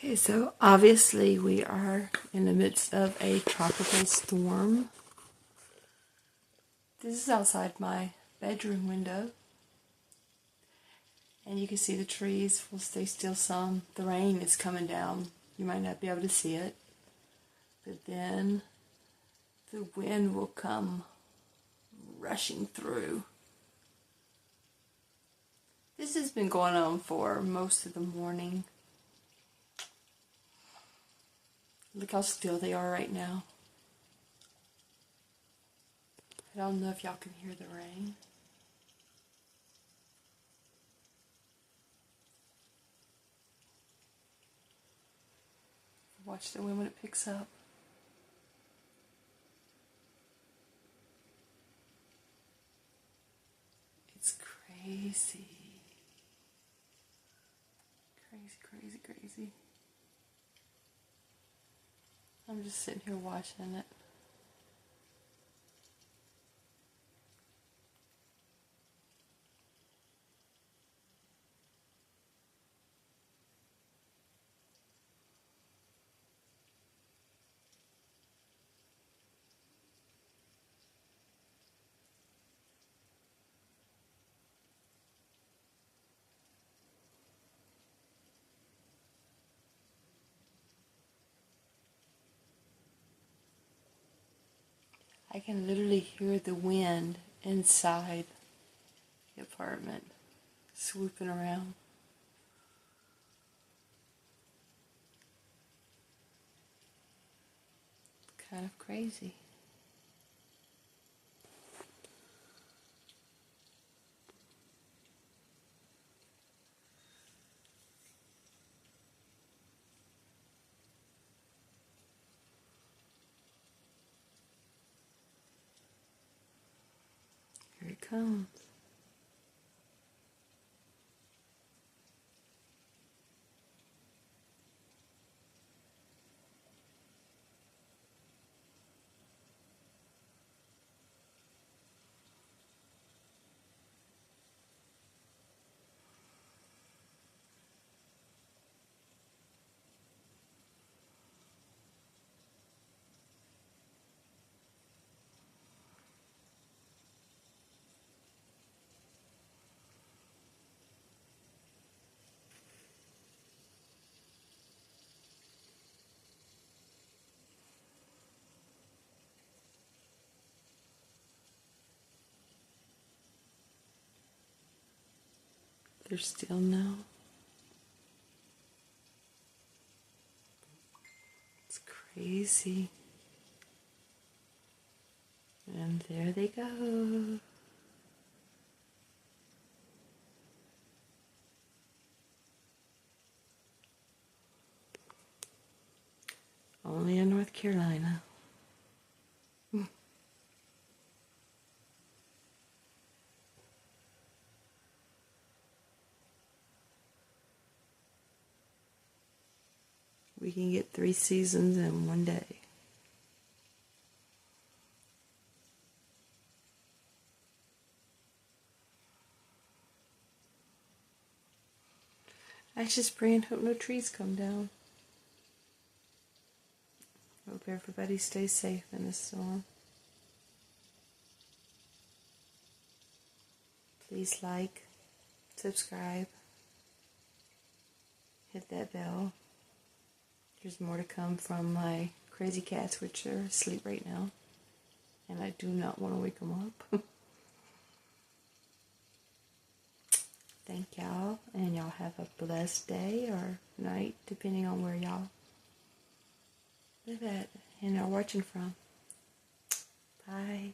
Okay, so obviously we are in the midst of a tropical storm. This is outside my bedroom window. And you can see the trees will stay still some. The rain is coming down. You might not be able to see it. But then the wind will come rushing through. This has been going on for most of the morning. Look how still they are right now. I don't know if y'all can hear the rain. Watch the wind when it picks up. It's crazy. Crazy, crazy. I'm just sitting here watching it. I can literally hear the wind inside the apartment swooping around. Kind of crazy. Here it comes. They're still now. It's crazy. And there they go. Only in North Carolina. We can get 3 seasons in one day. I just pray and hope no trees come down. Hope everybody stays safe in this storm. Please like, subscribe, hit that bell. There's more to come from my crazy cats, which are asleep right now. And I do not want to wake them up. Thank y'all, and y'all have a blessed day or night, depending on where y'all live at and are watching from. Bye.